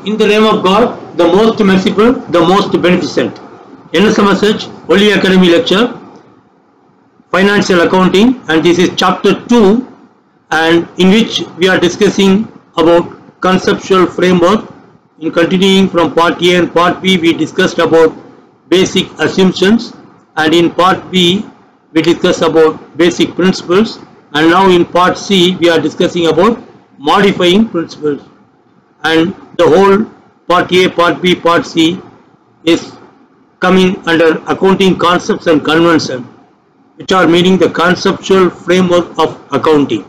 In the name of God, the most merciful, the most beneficent. NSMSH Holy Academy lecture, Financial Accounting, and this is chapter 2, and in which we are discussing about conceptual framework. In continuing from part A and part B, we discussed about basic assumptions, and in part B, we discussed about basic principles, and now in part C, we are discussing about modifying principles. And the whole part A, part B, part C is coming under accounting concepts and convention, which are meaning the conceptual framework of accounting.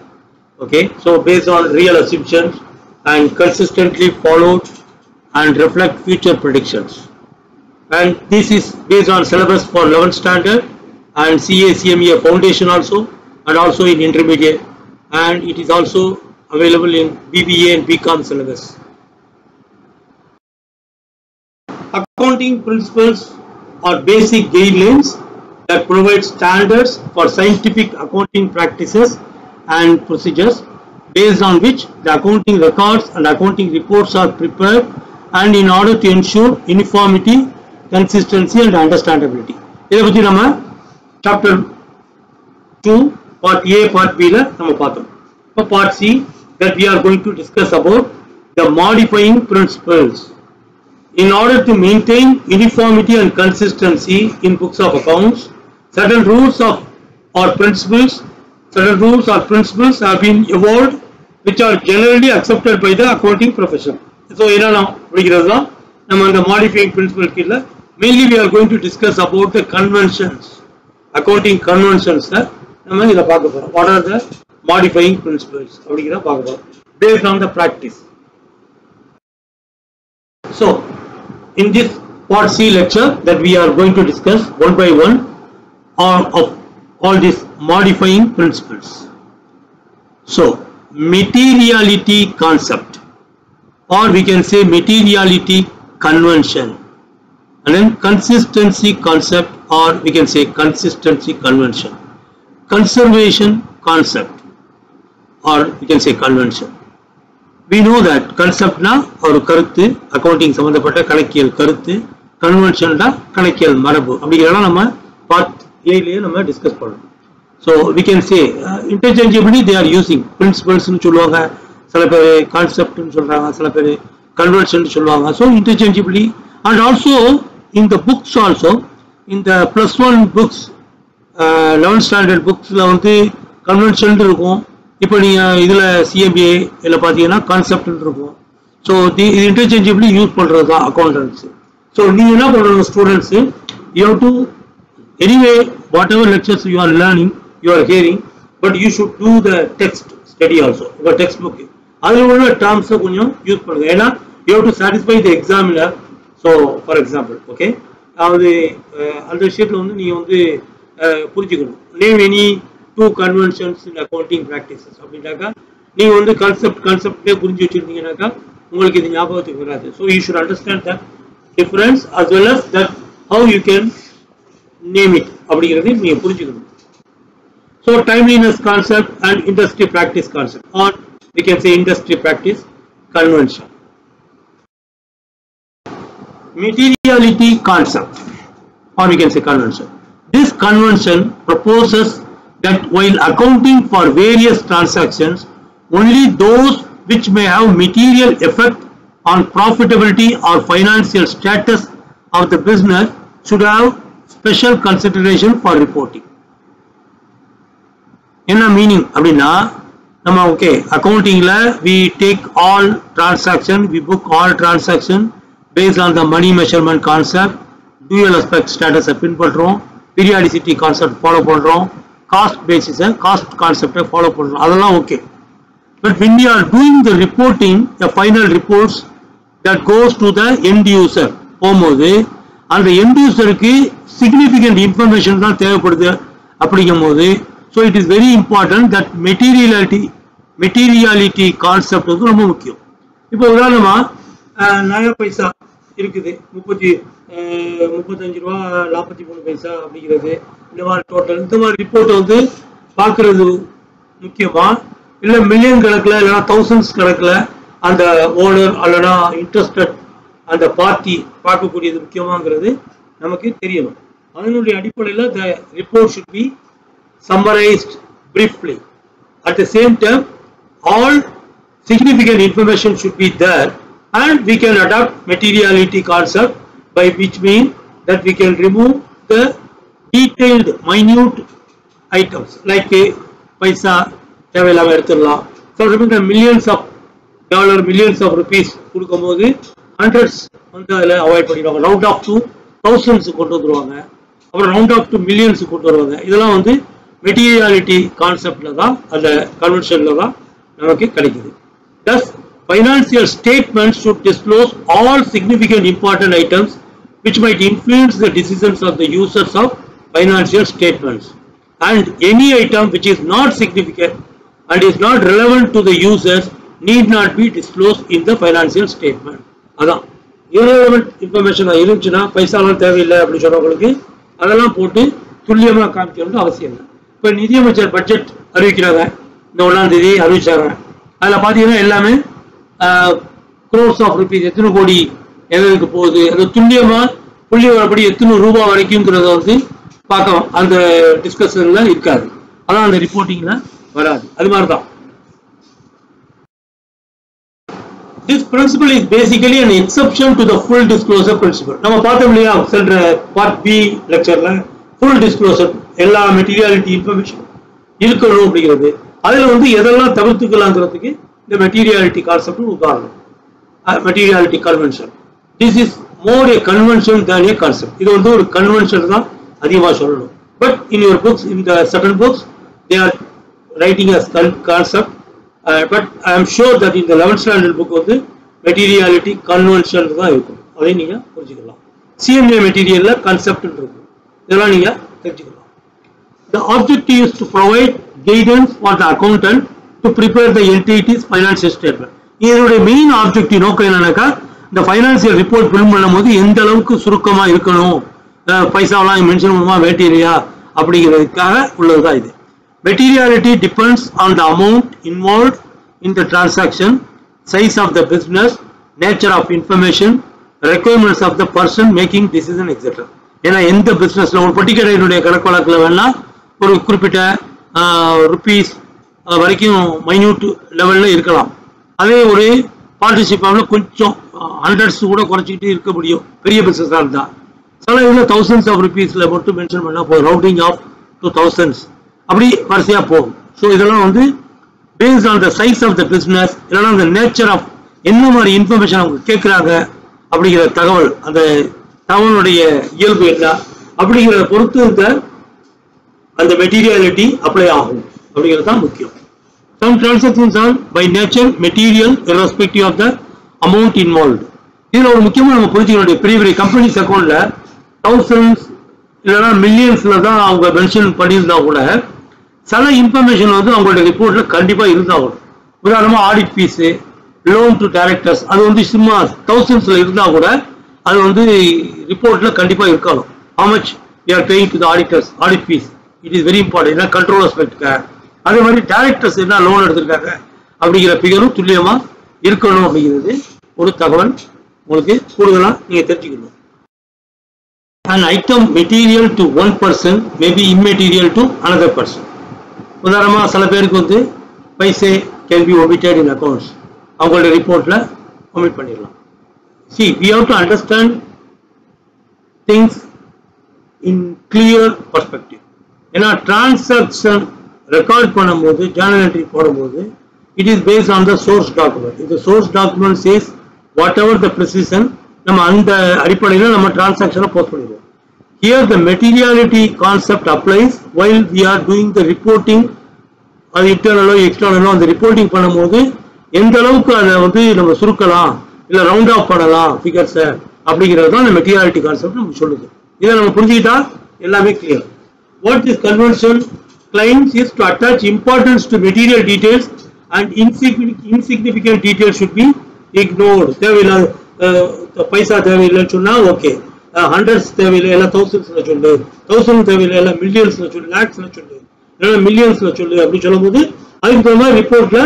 Okay, so based on real assumptions and consistently followed and reflect future predictions. And this is based on syllabus for 11th standard and CA, CME foundation also, and also in intermediate, and it is also available in BBA and BCom syllabus. Accounting principles are basic guidelines that provide standards for scientific accounting practices and procedures, based on which the accounting records and accounting reports are prepared, and in order to ensure uniformity, consistency and understandability. This is our chapter 2, part A, part B. For part C, that we are going to discuss about the modifying principles. In order to maintain uniformity and consistency in books of accounts, certain rules or principles have been evolved, which are generally accepted by the accounting profession. So, the modifying principle, mainly we are going to discuss about the conventions, accounting conventions. What are the modifying principles based on the practice? So, in this part C lecture, that we are going to discuss one by one of all these modifying principles. So, materiality concept, or we can say materiality convention, and then consistency concept, or we can say consistency convention, conservation concept, or we can say convention. We know that concept na or karuthu, accounting சம்பந்தப்பட்ட கணக்கியல் கருத்து, convention na கணக்கியல் மரபு. அப்படிங்கறத நம்ம part A ல நம்ம discuss பண்ணோம். So we can say interchangeably they are using principles னு சொல்வாங்க, சில பேர் concept னு சொல்றாங்க, சில பேர் convention னு சொல்வாங்க. So interchangeably, and also in the books also, in the +1 books, 11th standard books ல வந்து convention இருக்கும். இப்போ நீங்க இதுல CMA இல்ல பாத்தீங்கன்னா கான்செப்ட் இருக்கும். சோ இது இன்டர்சேஞ்சபிளி யூஸ் பண்றதுதான் அக்கவுண்டன்ட்ஸ். சோ நீங்க என்ன பண்றீங்க students, you have to anyway whatever lectures you are learning, you are hearing, but you should do the text study also, your textbook. அதுல உள்ள terms கொஞ்சம் யூஸ் பண்ணுங்க. ஏன்னா you have to satisfy the examiner. So for example, okay, அதாவது அந்த விஷயத்துல வந்து நீங்க வந்து புரிஞ்சுக்கணும். Name any two conventions in accounting practices அப்படினாக்கா நீங்க வந்து கான்செப்ட்லயே புரிஞ்சு வச்சிருந்தீங்கனாக்கா உங்களுக்கு இது ஞாபகத்துக்கு வராது. So you should understand that difference as well as that how you can name it அப்படிங்கறதை நீங்க புரிஞ்சுக்கணும். So timeliness concept and industry practice concept, or we can say industry practice convention. Materiality concept, or we can say convention. This convention proposes that while accounting for various transactions, only those which may have material effect on profitability or financial status of the business should have special consideration for reporting. Enna meaning abdina nama okay, accounting la we take all transaction, we book all transaction based on the money measurement concept, dual aspect status pinpatrom, periodicity concept follow பண்றோம், cost basis cost concept follow பண்றோம், அதெல்லாம் okay. But when we are doing the reporting, the final reports that goes to the end user போகும்போது அந்த end user க்கு significant information தான் தேவைப்படுது. அப்படிங்கும்போது so it is very important that materiality concept வந்து ரொம்ப முக்கியம். இப்போ உதாரணமா நயா பைசா இருக்குது, 35 ரூபா 43 பைசா அப்படிங்கிறது, இந்த மாதிரி டோட்டல் இந்த மாதிரி ரிப்போர்ட் வந்து பார்க்கறது முக்கியமா, இல்ல மில்லியன் கணக்குல இல்ல thousands கணக்குல அந்த ஓனர் அல்லனா இன்ட்ரெஸ்டட் அந்த பார்ட்டி பார்க்கக்கூடியது முக்கியமாங்கிறது நமக்கு தெரியணும். அதனுடைய அடிப்படையில் the report should be summarized briefly. At the same time, all significant information should be there, and we can adopt materiality concept, by which means that we can remove the detailed minute items like paisa தேவையில்லாம எடுத்துடலாம். சொல்ற millions of dollar, millions of rupees கொடுக்கும்போது hundreds வந்து அதில் avoid பண்ணிடுவாங்க. Round of to thousands கொண்டு வந்துருவாங்க, அப்புறம் ரவுண்ட் ஆஃப் டு மில்லியன்ஸ் கொண்டு வருவாங்க. இதெல்லாம் வந்து மெட்டீரியாலிட்டி கான்செப்ட்ல தான், அந்த கன்வென்ஷன்ல தான் நமக்கு கிடைக்குது. Thus, financial statements should disclose all significant important items which might influence the decisions of the users of financial statements, and any item which is not significant and is not relevant to the users need not be disclosed in the financial statement. அதான் irrelevant information இருந்துச்சுன்னா பைசாலாம் தேவையில்லை அப்படி சொல்றவங்களுக்கு அதெல்லாம் போட்டு துல்லியமா காமிக்கணும்னு அவசியம் இல்லை. இப்போ நிதியமைச்சர் பட்ஜெட் அறிவிக்கிறாங்க, இந்த 1ஆம் தேதி அறிவிச்சாங்க. அதில் பார்த்தீங்கன்னா எல்லாமே crores of rupees, எத்தனை கோடி எதற்கு போகுது, அது துல்லியமா புள்ளி வரப்படி எத்தனை ரூபாய் வரைக்கும்ங்கிறத வந்து பார்க்கலாம். அந்த டிஸ்கஷன்ல இருக்காது, அதான் அந்த ரிப்போர்ட்டிங்ல வராது. அது மாதிரி தான். This principle is basically an exception to the full disclosure principle. நம்ம பார்த்தோம் இல்லையா சென்ற பார்ட் பி லெக்சர்ல, ஃபுல் டிஸ்க்ளோசர் எல்லா மெட்டீரியாலிட்டி இன்ஃபர்மேஷன் இருக்கணும் அப்படிங்கிறது. அதில் வந்து எதெல்லாம் தவிர்த்துக்கலாங்கிறதுக்கு இந்த மெட்டீரியாலிட்டி கான்செப்ட் உதாரணம். Materiality convention, this is more a convention than a concept. இது வந்து ஒரு கன்வென்ஷன் தான் அதிகமாக சொல்லணும். But in your books, in the certain books they are writing as concept. But I am sure that இந்த 11th standard book வந்து materiality convention தான் இருக்கும். அதையும் நீங்கள் புரிஞ்சுக்கலாம். சிஎம்ஏ மெட்டீரியல்ல கான்செப்ட் இருக்கும், இதெல்லாம் நீங்கள் தெரிஞ்சுக்கலாம். The objective is to provide guidance for the accountant to prepare the entity's financial statement. இதனுடைய மெயின் ஆப்ஜெக்டிவ் நோக்கம் என்னன்னாக்கா, இந்த ஃபைனான்சியல் ரிப்போர்ட் ஃபில்ம் பண்ணும்போது எந்த அளவுக்கு சுருக்கமாக இருக்கணும், பைசாவெல்லாம் மென்ஷன் பண்ணுமா வேண்டியா அப்படிங்கிறதுக்காக உள்ளதுதான் இது. Materiality depends on the amount involved in the transaction, size of the business, nature of information, requirements of the person making decision, etc. ஏன்னா எந்த பிஸ்னஸ்ல ஒரு பட்டிக்கடையினுடைய கணக்கு வழக்கில் வேணா ஒரு குறிப்பிட்ட ருபீஸ் வரைக்கும் மைன்யூட் லெவலில் இருக்கலாம். அதே ஒரு பார்ட்னர்ஷிப்பாக கொஞ்சம் ஹண்ட்ரட்ஸ் கூட குறைச்சிக்கிட்டு இருக்க முடியும் பெரிய பிஸ்னஸாக இருந்தால். சில இதில் தௌசண்ட்ஸ் ஆஃப் ருபீஸில் மட்டும் மென்ஷன் பண்ணால் போதும், ரவுண்டிங் ஆஃப் டு தௌசண்ட்ஸ் அப்படி வரிசையாக போகும். ஸோ இதெல்லாம் வந்து based on the size of the business, இல்லைன்னா அந்த நேச்சர் ஆஃப் என்ன மாதிரி இன்ஃபர்மேஷன் அவங்க கேட்குறாங்க அப்படிங்கிற தகவல், அந்த தகவலுடைய இயல்பு என்ன அப்படிங்கிறத பொறுத்து அந்த மெட்டீரியாலிட்டி அப்ளை ஆகும் அப்படிங்கிறது தான் முக்கியம். Some transactions are by nature material irrespective of the amount involved. இதில் ஒரு முக்கியமாக நம்ம புரிஞ்சுக்க பெரிய பெரிய கம்பெனிஸ் அக்கௌண்ட்ல தௌசண்ட்ஸ் இல்லைன்னா மில்லியன்ஸ்ல தான் அவங்க மென்ஷன் பண்ணியிருந்தா கூட சில இன்ஃபர்மேஷன் வந்து அவங்களுடைய ரிப்போர்ட்ல கண்டிப்பாக இருந்தாகணும். உதாரணமாக audit fees, loan to directors, அது வந்து சும்மா தௌசண்ட்ஸ்ல இருந்தால் கூட அது வந்து ரிப்போர்ட்ல கண்டிப்பாக இருக்கணும். how much we are paying to the auditors, audit fees, it is very important. ஏன்னா கண்ட்ரோல் அஸ்பெக்ட்க்கு அதே மாதிரி டைரக்டர்ஸ் என்ன லோன் எடுத்திருக்காங்க அப்படிங்கிற ஃபிகரும் துல்லியமா இருக்கணும் அப்படிங்கிறது ஒரு தகவல் உங்களுக்கு கூடுதலா நீங்க தெரிஞ்சுக்கணும். An item material to one person may be immaterial to another person. உதாரணமா சில பேருக்கு வந்து paise can be omitted in accounts, அவங்களோட ரிப்போர்ட்ல omit பண்ணிடலாம். See, we have to understand things in clear perspective. ஏன்னா டிரான்சாக்ஷன் ரெக்கார்ட் பண்ணும்போது, ஜர்னல் என்ட்ரி போடும்போது, it is based on the source document. If the source document says whatever the precision, நம்ம அந்த அடிப்படையில் நம்ம டிரான்சாக்ஷனை post பண்ணிடுவோம். Here the materiality concept applies while we are doing the reporting, அது இன்டர்னலோ எக்ஸ்டர்னலோ அந்த reporting பண்ணும்போது எந்த அளவுக்கு அதை வந்து நம்ம சுருக்கலாம் இல்லை ரவுண்ட் ஆஃப் பண்ணலாம் ஃபிகர்ஸை அப்படிங்கிறது தான் அந்த மெட்டீரியாலிட்டி கான்செப்ட் நமக்கு சொல்லுது. இதை நம்ம புரிஞ்சுக்கிட்டா எல்லாமே clear. What this convention claims is to attach importance to material details and insignificant details should be ignored. தேவையில்லை பைசா தேவையில்லைன்னு சொன்னா ஓகே, ஹண்ட்ரட்ஸ் தேவையில்லை எல்லாம் தௌசண்ட்ஸ்ல சொல்லு, தௌசண்ட் தேவையில்லை எல்லாம் மில்லியன்ஸ்ல சொல்லு, லேக்ஸ்ல சொல்லு, இல்லைன்னா மில்லியன்ஸ்ல சொல்லு அப்படின்னு சொல்லும் போது அதுக்கு தகுந்த மாதிரி ரிப்போர்ட்ல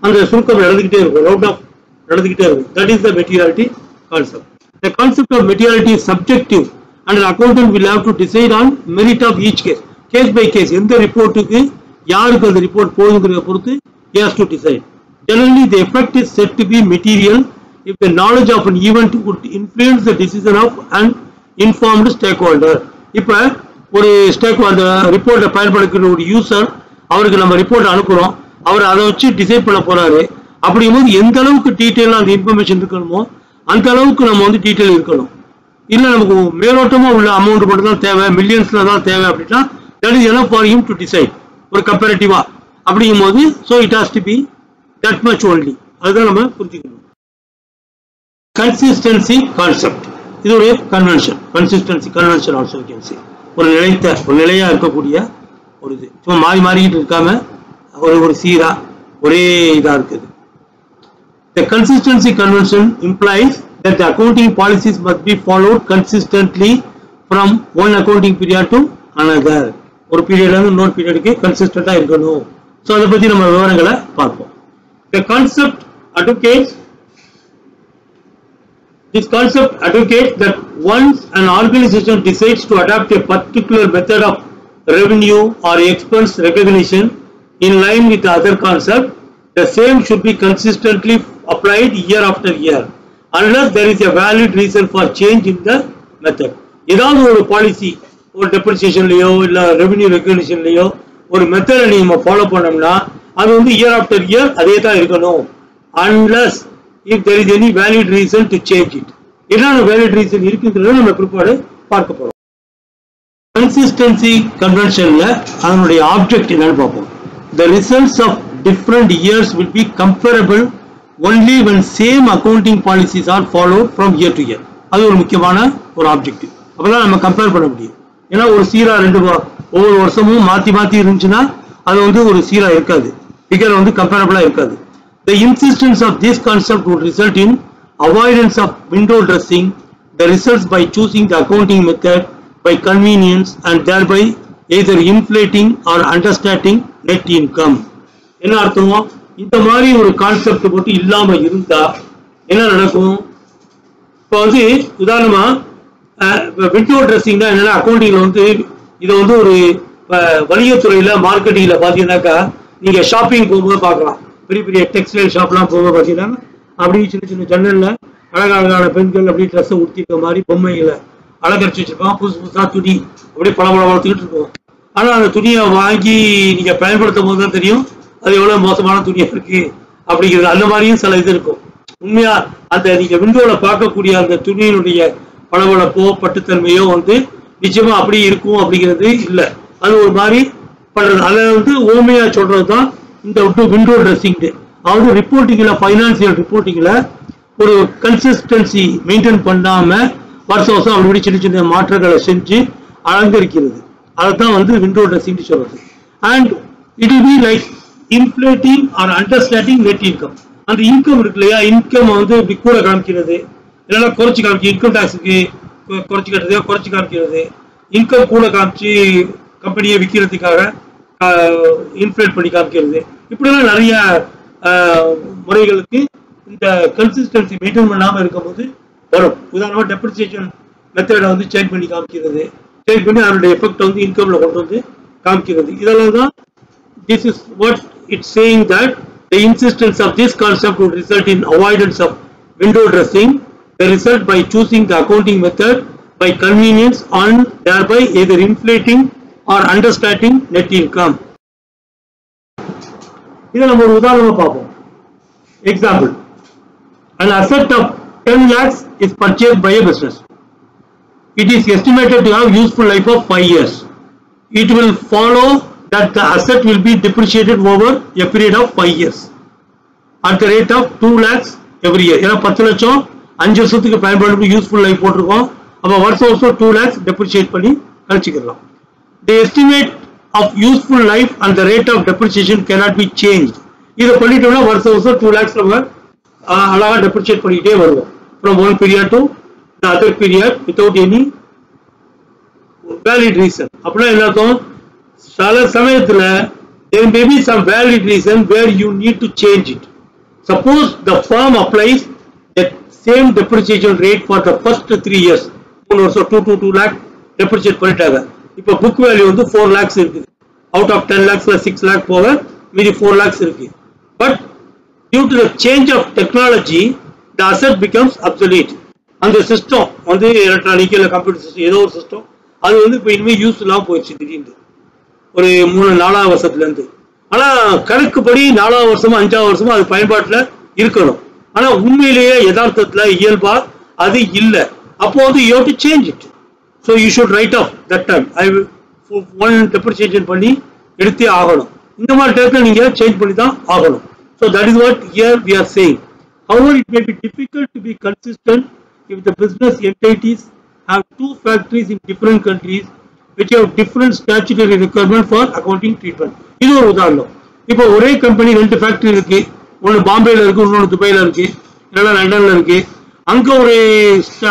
அந்த சுருக்கம் எழுதிக்கிட்டே இருக்கும். ரவுண்ட் ஆஃப் நடந்துக்கிட்டே இருக்கும். That is the materiality concept. The concept of materiality is subjective and an accountant will have to decide on merit of each case. Case by case, எந்த ரிப்போர்ட்டுக்கு யாருக்கு அந்த ரிப்போர்ட் போகுதுங்கிறத பொறுத்து he has to decide. Generally, the effect is said to be material if the knowledge of an event would influence the decision of an informed stakeholder. இப்போ ஒரு ஸ்டேக்ஹோல்டர் ரிப்போர்ட்டை பயன்படுத்துகிற ஒரு user, அவருக்கு நம்ம ரிப்போர்ட் அனுப்புகிறோம், அவர் அதை வச்சு டிசைட் பண்ண போறாரு. அப்படிங்கும்போது எந்த அளவுக்கு டீட்டெயிலாக அந்த இன்ஃபர்மேஷன் இருக்கணுமோ அந்த அளவுக்கு நம்ம வந்து டீட்டெயில் இருக்கணும். இல்லை நமக்கு மேலோட்டமாக உள்ள அமௌண்ட் மட்டும் தான் தேவை, மில்லியன்ஸில் தான் தேவை அப்படின்னா that is enough for him to decide. ஒரு கம்பேரிட்டிவா அப்படிங்கும்போது so it has to be that much only. அதுதான் நம்ம புரிஞ்சுக்கணும். கன்சிஸ்டன்சி கான்செப்ட், இது ஒரு convention. Consistency convention also you can say. ஒரு நிலையா இருக்கக்கூடிய ஒரு இது, சும்மா மாறிக்கிட்டு இருக்காம ஒரு சீரா ஒரே இதா இருக்குது. The consistency convention implies that the accounting policies must be followed consistently from one accounting period to another. ஒரு பீரியட்ல இருந்து இன்னொரு பீரியடுக்கு கன்சிஸ்டன்ட்டா இருக்கணும். சோ அத பத்தி நம்ம விவரங்களை பார்ப்போம். This concept advocates that once an organization decides to adopt a particular method of revenue or expense recognition in line with the other concept, the same should be consistently applied year after year unless there is a valid reason for change in the method. ஏதாவது ஒரு policy, ஒரு டெப்ரிசியேஷன்லயோ இல்ல revenue ரெகக்னிஷன்லயோ ஒரு மெத்தடை நீங்க follow பண்ணோம்னா அது வந்து இயர் ஆஃப்டர் இயர் அதே தான் இருக்கணும். unless if there is any valid reason to change it. என்னென்ன வேலிட் ரீசன் இருக்குன்றத நம்ம பிற்பாடு பார்க்க போறோம். கன்சிஸ்டன்சி கன்வென்ஷன்ல அதனுடைய ஆப்ஜெக்ட் என்னன்னு பார்ப்போம். The results of different years will be comparable only when same accounting policies are followed from year to year. அது ஒரு முக்கியமான ஒரு ஆப்ஜெக்டிவ். அப்பதான் நம்ம கம்பேர் பண்ண முடியும். ஏன்னா ஒரு சீரா ஒவ்வொரு வருஷமும் மாத்தி இருந்துச்சுன்னா அது வந்து ஒரு சீரா இருக்காது, ஃபிகர் வந்து கம்பேரபிளா இருக்காது. The insistence of this concept would result in avoidance of window dressing the results by choosing the accounting method by convenience and thereby either inflating or understating net income. என்ன அர்த்தம்? இந்த மாதிரி ஒரு கான்செப்ட் மட்டும் இல்லாம இருந்தா என்ன நடக்கும்? இப்போ வந்து உதாரணமா விண்டோ ட்ரெஸ்ஸிங்னா என்னன்னா, அக்கௌண்டிங்ல வந்து இதை வந்து ஒரு வணிகத்துறையில மார்க்கெட்டிங்ல பாத்தீங்கன்னாக்கா நீங்க ஷாப்பிங் போகும்போது பார்க்கலாம், பெரிய டெக்ஸ்டைல் ஷாப்லாம் போகும்போது பாத்தீங்கன்னா அப்படி சின்ன ஜன்னல்ல அழகான பெண்கள் அப்படி ட்ரெஸ்ஸை உடுத்திருக்க மாதிரி பொம்மைகளை அலங்கரிச்சு வச்சிருப்பாங்க. புதுசா துணி அப்படியே பல வளர்த்துக்கிட்டு இருக்கும். ஆனா அந்த துணியை வாங்கி நீங்க பயன்படுத்தும் போது தான் தெரியும் அது எவ்வளவு மோசமான துணியா இருக்கு அப்படிங்கிறது. அந்த மாதிரியும் சில இது இருக்கும். உண்மையா அந்த நீங்க விண்டோல பார்க்கக்கூடிய அந்த துணியினுடைய பளபளப்போ பட்டுத்தன்மையோ வந்து நிச்சயமா அப்படி இருக்கும் அப்படிங்கிறது இல்லை. அது ஒரு மாதிரி பண்றது. அதை வந்து ஓமையா சொல்றதுதான் இந்த விண்டோ ட்ரெஸ்ஸிங். அதாவது ரிப்போர்ட்டிங்ல, பைனான்சியல் ரிப்போர்ட்டிங்ல ஒரு கன்சிஸ்டன்சி மெயின்டைன் பண்ணாம வருஷம் அப்படி சின்ன மாற்றங்களை செஞ்சு அலங்கரிக்கிறது. அதைத்தான் வந்து விண்டோ ட்ரெஸ்ஸிங் சொல்றது. And it will be like inflating or understanding net income. அந்த இன்கம் இருக்கு இல்லையா, இன்கம் வந்து இப்படி கூட காமிக்கிறது, இல்லைன்னா குறைச்சி காமிச்சு இன்கம் டாக்ஸுக்கு குறைச்சி காமிக்கிறது, இன்கம் கூட காமிச்சு கம்பெனியை விற்கிறதுக்காக இன்ஃப்ளேட் பண்ணி காமிக்கிறது. இப்படிலாம் நிறைய முறைகளுக்கு இந்த கன்சிஸ்டன்சி மெயின்டைன் பண்ணாம இருக்கும்போது வரும். உதாரணமா டெப்ரிசியேஷன் மெத்தடை வந்து சேஞ்ச் பண்ணி காமிக்கிறது, சேஞ்ச் பண்ணி அதனுடைய எஃபெக்ட் வந்து இன்கம்ல கொண்டு வந்து காமிக்கிறது. இதெல்லாம் தான் this is what it's saying that the insistence of this concept would result in avoidance of window dressing, the result by choosing the accounting method by convenience and thereby either inflating or understating net income. இதை நம்ம ஒரு உதாரணமா பார்ப்போம். Example, an asset of 10 lakhs is purchased by a business. It is estimated to have useful life of 5 years. It will follow that the asset will be depreciated over a period of 5 years at the rate of 2 lakhs every year. ஏன்னா 10 லட்சம் 5 வருஷத்துக்கு பயன்படுத்தி useful life போட்டிருக்கோம். அப்போ வருஷம் 2 lakhs depreciate பண்ணி கழிச்சுக்கலாம். The estimate of useful life and the rate of depreciation cannot be changed. இதை பண்ணிட்டோம்னா வருஷம் 2 lakhs நம்ம அழகா depreciate பண்ணிட்டே வருவோம் from one period to the other period without any valid reason. அப்படின்னா என்ன அர்த்தம்? சில சமயத்துல there may be some valid reason where you need to change it. Suppose the firm applies the same depreciation rate for the first 3 years. 3 வருஷம் 2 lakh depreciate பண்ணிட்டாங்க. இப்போ book value வந்து 4 lakhs இருக்குது. Out of 10 lakhs 6 lakh போக மீதி 4 lakhs இருக்கு. But due to the change of technology, the asset becomes obsolete. அந்த system வந்து எலக்ட்ரானிக் இல்ல கம்ப்யூட்டர் சிஸ்டம் ஏதோ ஒரு சிஸ்டம் அது வந்து இப்போ இனிமே யூஸ் இல்லாம போயிடுச்சு திடீர்னு ஒரு 3-4 வருஷத்துல இருந்து. ஆனா கணக்குப்படி 4 வருஷமா 5 வருஷமா அது பயன்பாட்டுல இருக்கணும். ஆனா உண்மையிலேயே யதார்த்தத்துல இயல்பா அது இல்ல. அப்போ வந்து you have to change it. So you should write off that time. I will one depreciation பண்ணி எடுத்தே ஆகணும். இந்த மாதிரி டைப்ல நீங்க சேஞ்ச் பண்ணி தான் ஆகணும். So that is what here we are saying. However, it may be difficult to be consistent if the business entities have 2 factories in different countries which have different statutory requirement for accounting treatment. இது ஒரு உதாரணம். இப்போ ஒரே company 2 factory இருக்கு. ஒன்னு பாம்பேல இருக்கு, இன்னொன்னு துபாயில இருக்கு, இல்ல லண்டன்ல இருக்கு. அங்க ஒரு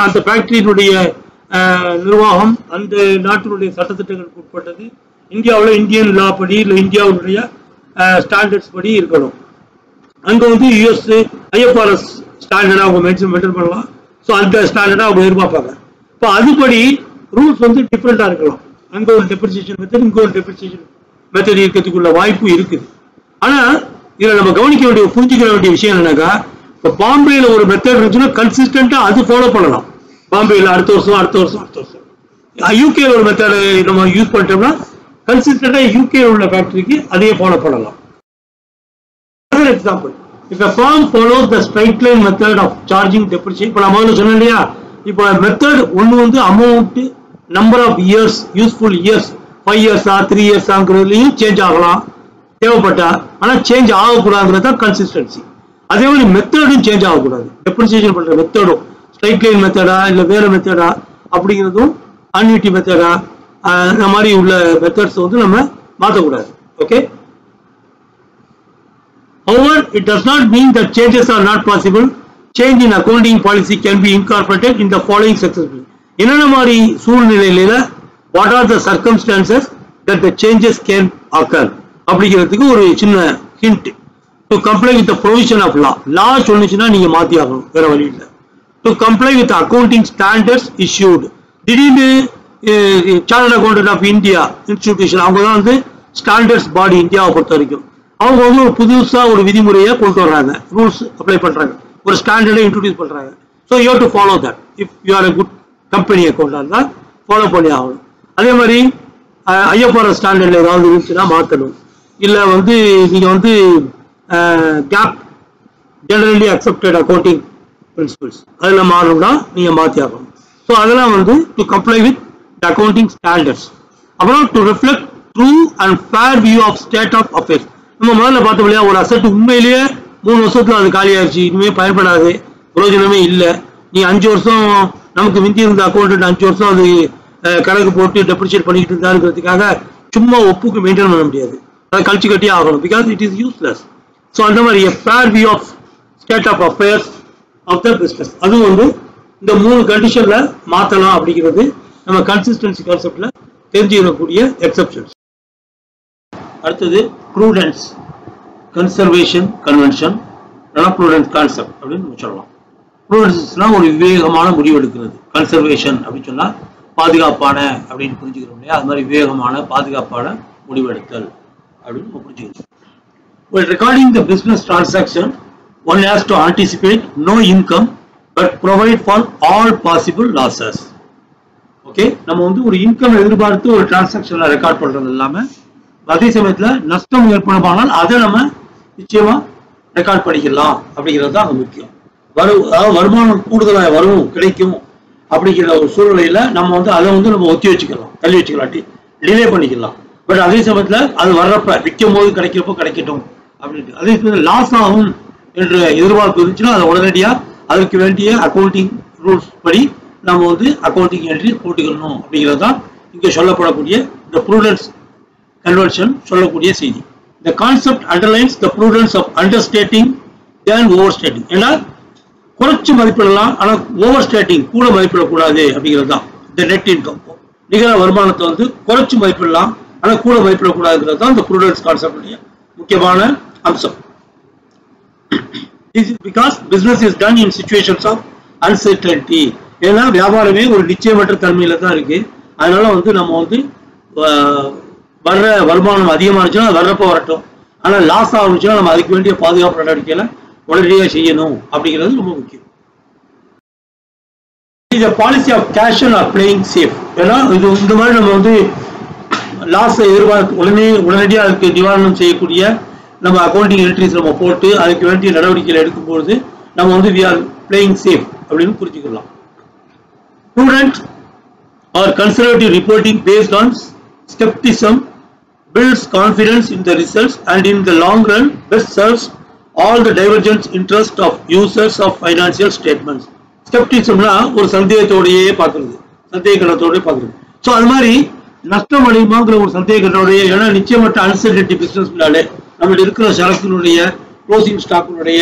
அந்த ஃபேக்டரியினுடைய நிர்வாகம் அந்த நாட்டினுடைய சட்டத்திட்டங்களுக்கு உட்பட்டது. இந்தியாவில் இந்தியன் லா படி இல்லை இந்தியாவுடைய ஸ்டாண்டர்ட்ஸ் படி இருக்கணும். அங்க வந்து யூஎஸ் ஐஎஃப்ஆர்எஸ் ஸ்டாண்டர்டா அவங்க மெயின்டைன் பண்ணலாம். ஸோ அந்த ஸ்டாண்டர்டா அவங்க எதிர்பார்ப்பாங்க. இப்போ அதுபடி ரூல்ஸ் வந்து டிஃப்ரெண்டா இருக்கலாம். அங்க ஒரு டெப்ரிசியேஷன் மெத்தட், இங்க ஒரு டெப்ரிசியேஷன் மெத்தட் இருக்கிறதுக்குள்ள வாய்ப்பு இருக்குது. ஆனா இதுல நம்ம கவனிக்க வேண்டிய புரிஞ்சுக்க வேண்டிய விஷயம் என்னன்னாக்கா, இப்போ பாம்பேல ஒரு மெத்தட் இருந்துச்சுன்னா கன்சிஸ்டன்டா அது ஃபாலோ பண்ணலாம். பாம்பேல அடுத்த வருஷம் யூகே ஒரு மெத்தட் நம்ம யூஸ் பண்ணிட்டோம்னா கன்சிஸ்டன்டா யூகே உள்ள ஃபேக்டரிக்கு அதையே ஃபாலோ பண்ணலாம். Example, if a firm follows the straight line method of charging depreciation, இப்போ நான் முதல்ல சொன்னேன் இல்லையா, இப்போ மெத்தட் ஒன்று வந்து amount number of years useful years 5 இயர்ஸா 3 இயர்ஸாங்கிறதுலையும் சேஞ்ச் ஆகலாம் தேவைப்பட்டா. ஆனால் சேஞ்ச் ஆகக்கூடாதுங்கிறது தான் கன்சிஸ்டன்சி. அதே மாதிரி மெத்தடும் சேஞ்ச் ஆகக்கூடாது. டெப்ரிசியேஷன் பண்ற மெத்தடும் ஸ்ட்ரைட் லைன் மெத்தடா இல்லை வேற மெத்தடா அப்படிங்கிறதும் அன்யூட்டி மெத்தடா இந்த மாதிரி உள்ள மெத்தட்ஸ் வந்து நம்ம மாற்றக்கூடாது. Okay. However, it does not mean that changes are not possible. Change in accounting policy can be incorporated in the following successfully. என்னென்ன மாதிரி சூழ்நிலையில what are the circumstances that the changes can occur அப்படிங்கிறதுக்கு ஒரு சின்ன hint. To comply with the provision of law. Law சொல்லுச்சுன்னா நீங்க மாத்தி ஆகணும், வேற வழி இல்லை. To comply with the accounting standards issued. திடீர்னு chartered accountant of India institution அவங்க தான் வந்து ஸ்டாண்டர்ட்ஸ் பாடி இந்தியாவை பொறுத்த வரைக்கும். அவங்க வந்து ஒரு புதுசா ஒரு விதிமுறையை கொண்டு வர்றாங்க, ரூல்ஸ் அப்ளை பண்றாங்க, ஒரு ஸ்டாண்டர்டை இன்ட்ரோடியூஸ் பண்றாங்க. So you have to follow that. If you are a good company அக்கௌண்டா இருந்தால் ஃபாலோ பண்ணி ஆகணும். அதே மாதிரி ஐஎஃப்ஆர்எஸ் ஸ்டாண்டர்ட்ல ஏதாவது இருந்துச்சுன்னா மாற்றணும். இல்லை வந்து நீங்க வந்து GAAP generally accepted accounting principles அதில் மாறணும்னா நீங்க மாற்றி ஆகணும். ஸோ அதெல்லாம் வந்து to comply with the accounting standards. அப்புறம் to reflect true and fair view of state of affairs. நம்ம முதல்ல பார்த்தோம் இல்லையா, ஒரு அசெட் உண்மையிலேயே 3 வருஷத்துல அது காலி ஆயிடுச்சு, இனிமே பயன்படாது, பிரயோஜனமே இல்லை. நீ 5 வருஷம் நமக்கு மிந்தி இருந்த அக்கௌண்ட் 5 வருஷம் அது கணக்கு போட்டு டெப்ரிசியேட் பண்ணிக்கிட்டு இருந்தாருங்கிறதுக்காக சும்மா ஒப்புக்கு மெயின்டைன் பண்ண முடியாது, அதை கழிச்சு கட்டியே ஆகணும். Because it is useless. So அந்த மாதிரி fair view of state of affairs of the business அதுவும் வந்து இந்த 3 கண்டிஷன்ல மாற்றலாம் அப்படிங்கிறது நம்ம கன்சிஸ்டன்சி கான்செப்ட்ல தெரிஞ்சுக்கக்கூடிய எக்ஸெப்ஷன்ஸ். அடுத்தது prudence, conservation convention, prudence concept அப்படின்னு சொல்லலாம். ப்ரூடன்ஸ்னா ஒரு விவேகமான முடிவெடுக்கிறது. கன்சர்வேஷன் அப்படின்னு சொன்னா பாதுகாப்பான அப்படின்னு புரிஞ்சுக்கிறோம் இல்லையா, அது மாதிரி விவேகமான பாதுகாப்பான முடிவெடுத்தல் அப்படின்னு புரிஞ்சுக்கிறோம். While recording the business transaction, one has to anticipate no income but provide for all possible losses. Okay, நம்ம வந்து ஒரு இன்கம் எதிர்பார்த்து ஒரு டிரான்சாக்ஷன்ல ரெக்கார்ட் பண்றது இல்லாம அதே சமயத்துல நஷ்டம் ஏற்படுமானால் அதை நம்ம நிச்சயமா ரெக்கார்ட் பண்ணிக்கலாம் அப்படிங்கிறது தான் முக்கியம். வருமானம் கூடுதலாக வரும் கிடைக்கும் அப்படிங்கிற ஒரு சூழ்நிலையில நம்ம வந்து அதை வந்து நம்ம ஒத்தி வச்சுக்கலாம், தள்ளி வச்சுக்கலாம், டிலே பண்ணிக்கலாம். பட் அதே சமயத்துல அது வர்றப்ப விற்கும் போது கிடைக்கிறப்போ கிடைக்கட்டும் அப்படின்ட்டு. அதே சமயத்தில் லாஸ் ஆகும் என்ற எதிர்பார்ப்பு இருந்துச்சுன்னா அதை உடனடியா அதற்கு வேண்டிய அக்கௌண்டிங் ரூல்ஸ் படி நம்ம வந்து அக்கௌண்டிங் என்ட்ரி போட்டுக்கணும் அப்படிங்கிறது தான் இங்கே சொல்லப்படக்கூடிய இந்த ப்ரூடன்ஸ் கன்வென்ஷன் சொல்லக்கூடிய செய்தி. The concept underlines the prudence of understating than overstating. ஏன்னா குறைச்சு மதிப்பிடலாம், ஆனால் ஓவர் ஸ்டேட்டிங் கூட மதிப்பிடக்கூடாது அப்படிங்கிறது தான் இந்த நெட் இன்கம். நிகர வருமானத்தை வந்து குறைச்சு மதிப்பிடலாம், ஆனால் கூட மதிப்பிடக்கூடாதுங்கிறது தான் இந்த ப்ரூடன்ஸ் கான்செப்டுடைய முக்கியமான அம்சம். This is because business is done in situations of uncertainty. ஏன்னா வியாபாரமே ஒரு நிச்சயமற்ற தன்மையில தான் இருக்கு. அதனால வந்து நம்ம வந்து வர்ற வருமானம் அதிகமானுச்சுன்னா வர்றப்ப வரட்டும். ஆனா லாஸ் ஆகுச்சுன்னா நம்ம அதுக்கு வேண்டிய பாதுகாப்பு நடவடிக்கைகளை உடனடியாக செய்யணும் அப்படிங்கிறது ரொம்ப முக்கியம். The policy of caution or playing safe. ஏன்னா இது இந்த மாதிரி நம்ம வந்து லாஸ் எதிர்பார்த்து உடனடியாக அதுக்கு நிவாரணம் செய்யக்கூடிய நம்ம அக்கௌண்டிங் என்ட்ரிஸ் நம்ம போட்டு அதுக்கு வேண்டிய நடவடிக்கைகள் எடுக்கும்போது நம்ம வந்து we are playing safe அப்படின்னு புரிஞ்சுக்கலாம். Prudent or conservative reporting based on skepticism builds confidence in the results and in the long run best serves all the divergent interest of users of financial statements. Skepticismனா ஒரு சந்தேகத்தோடையே பார்க்கிறது, சந்தேகத்தோடயே பார்க்கிறது. So அது மாதிரி நஷ்டம் அடையுமாங்கிற ஒரு சந்தேகத்தோடைய, ஏன்னா நிச்சயமற்ற அன்சர்டனிட்டி பிசினஸ்னாலே நம்மளுடைய இருக்கிற சரக்கினுடைய க்ளோசிங் ஸ்டாக்கினுடைய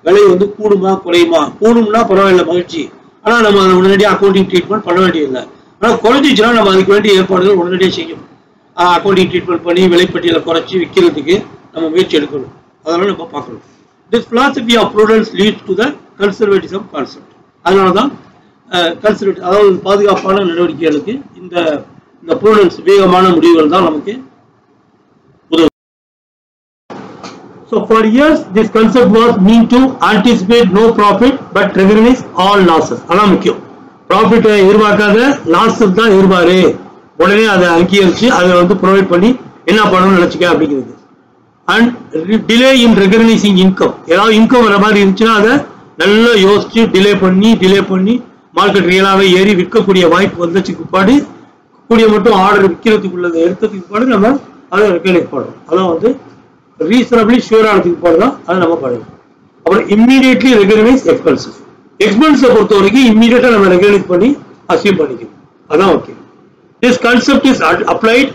விலை வந்து கூடுமா குறையுமா, கூடும்னா பரவாயில்ல மகிழ்ச்சி, ஆனால் நம்ம அதை உடனடியாக அக்கௌண்டிங் ட்ரீட்மெண்ட் பண்ண வேண்டியதில்லை. ஆனால் குறைஞ்சிச்சுன்னா நம்ம அதுக்கு வேண்டிய ஏற்பாடுகள் உடனடியாக செய்யணும். அக்கௌண்டிங் ட்ரீட்மெண்ட் பண்ணி விலைப்பட்டியலை குறைச்சி விற்கிறதுக்கு நம்ம முயற்சி எடுக்கணும். அதனால நம்ம பார்க்கணும். This philosophy of prudence leads to the conservatism concept. அதனால தான் கன்சர்வேட்டிவ், அதாவது பாதுகாப்பான நடவடிக்கைகளுக்கு இந்த ப்ரூடன்ஸ் வேகமான முடிவுகள் தான் நமக்கு உதவும். So for years this concept was meant to anticipate no profit but recognize all losses. அதான் முக்கியம். ப்ராஃபிட் எதிர்பார்க்காத லாஸஸ் தான் எதிர்பாரு, உடனே அதை அங்கீகரிச்சு அதை வந்து ப்ரொவைட் பண்ணி என்ன பண்ணணும்னு நினைச்சுக்க அப்படிங்கிறது. And delay in recognising income, ஏதாவது இன்கம் வர மாதிரி இருந்துச்சுன்னா அதை நல்லா யோசிச்சு டிலே பண்ணி மார்க்கெட் ரியலாகவே ஏறி விற்கக்கூடிய வாய்ப்பு வந்துச்சு பிற்பாடு கூடிய மட்டும் ஆர்டர் விற்கிறதுக்குள்ளதை எடுத்ததுக்கு பிற்பாடு நம்ம அதை ரெகனைஸ் பண்ணணும். அதான் வந்து ரீசனபிளி ஷூர் ஆனதுக்கு பிற்பாடு தான் அதை நம்ம பண்ணணும். அப்புறம் இம்மீடியட்லி ரெகனைஸ் எக்ஸ்பென்சஸ். எக்ஸ்பென்ஸை பொறுத்த வரைக்கும் இம்மீடியட்டா நம்ம ரெகனைஸ் பண்ணி அசீவ் பண்ணிக்கணும். அதான் okay. This concept is applied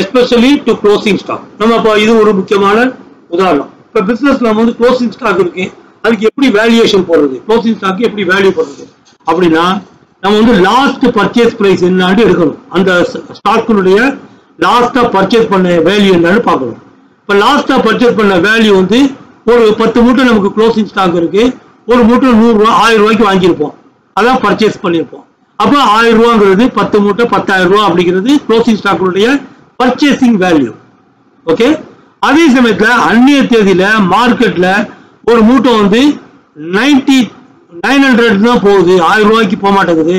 especially to closing stock. நம்ம இப்போ இது ஒரு முக்கியமான உதாரணம். இப்போ பிசினஸ்ல நம்ம வந்து க்ளோசிங் ஸ்டாக் இருக்கு, அதுக்கு எப்படி வேல்யூவேஷன் போடுறது, க்ளோசிங் ஸ்டாக் எப்படி வேல்யூ போடுறது அப்படின்னா நம்ம வந்து லாஸ்ட் பர்ச்சேஸ் பிரைஸ் என்னான்னு எடுக்கணும். அந்த ஸ்டாக்கினுடைய லாஸ்டா பர்ச்சேஸ் பண்ண வேல்யூ என்னன்னு பார்க்கணும். இப்போ லாஸ்டா பர்ச்சேஸ் பண்ண வேல்யூ வந்து ஒரு 10 மூட்டை நமக்கு க்ளோசிங் ஸ்டாக் இருக்கு, ஒரு மூட்டை 100 ரூபா 1000 ரூபாய்க்கு வாங்கியிருப்போம், அதான் பர்ச்சேஸ் பண்ணியிருப்போம். அப்போ 1000 ரூபாங்கிறது 10 மூட்டை 10,000 ரூபா அப்படிங்கிறது க்ளோசிங் ஸ்டாக்கினுடைய பர்ச்சேசிங் வேல்யூ. ஓகே. அதே சமயத்துல அந்நிய தேதியில மார்க்கெட்ல ஒரு மூட்டை வந்து 900 தான் போகுது, 1000 ரூபாய்க்கு போக மாட்டேங்குது,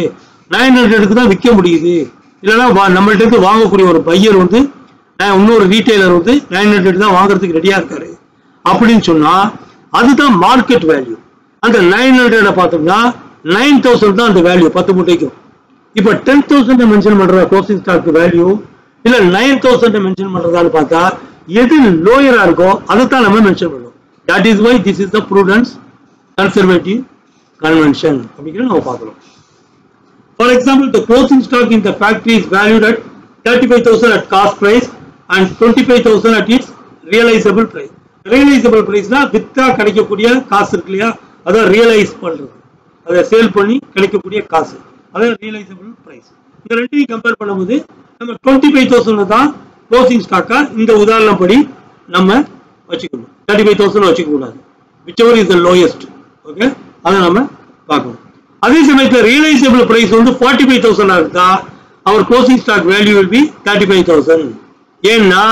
900க்கு தான் விற்க முடியுது. இல்லைன்னா நம்மள்ட்ட இருந்து வாங்கக்கூடிய ஒரு பையர் வந்து இன்னொரு ரீட்டைலர் வந்து 900 தான் வாங்குறதுக்கு ரெடியா இருக்காரு அப்படின்னு சொன்னா அதுதான் மார்க்கெட் வேல்யூ. அந்த 900 பார்த்தோம்னா 9000 தான் அந்த வேல்யூ 10 மூட்டைக்கும். இப்ப 10,000 மென்ஷன் பண்ற க்ளோசிங் ஸ்டாக் வேல்யூ இல்ல 9,000 மென்ஷன் பண்றதான்னு பார்த்தா எது லோயரா இருக்கோ அதை தான் நம்ம மென்ஷன் பண்ணுவோம். That is why this is the prudence conservative convention அப்படிங்கிறத நம்ம பார்க்கலாம். For example, the closing stock in the factory is valued at 35,000 at cost price and 25,000 at its realizable price. realizable priceனா வித்தா கிடைக்கக்கூடிய காசு இருக்கு இல்லையா, அதான் ரியலைஸ் பண்றது, அதை சேல் பண்ணி கிடைக்கக்கூடிய காசு, அதான் ரியலைசபிள் பிரைஸ். இந்த ரெண்டையும் கம்பேர் பண்ணும்போது நம்ம 25,000 தான் க்ளோசிங் ஸ்டாக்கா இந்த உதாரணம் படி நம்ம வச்சுக்கணும். 35,000 வச்சுக்க கூடாது, whichever is the lowest. Okay, அதை நம்ம பார்க்கணும். அதே சமயத்தில் ரியலைசபிள் பிரைஸ் வந்து 45,000 இருந்தா அவர் closing stock value will be 35,000. ஏன்னா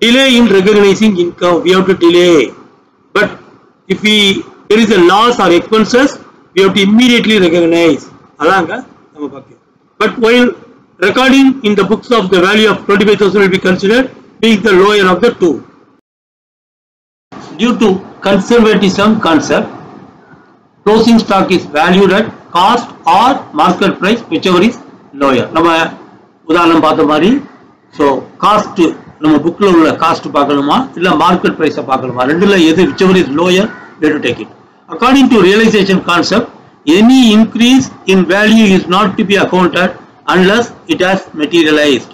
delay in recognizing income, we have to delay. But if there is a loss or expenses, we have to immediately recognize. அதாங்க நம்ம பார்க்கணும். But while recording in the books of the value of 25,000 will be considered being the lower of the two. Due to conservatism concept, closing stock is valued at cost or market price, whichever is lower. நம்ம உதாரணம் பார்த்த மாதிரி, so cost நம்ம புக்ல உள்ள cost பார்க்கணுமா இல்ல market பிரைஸை பார்க்கணுமா, ரெண்டுல எது whichever is lower, we have to take it. According to realization concept, any increase in value is not to be accounted unless it has materialized.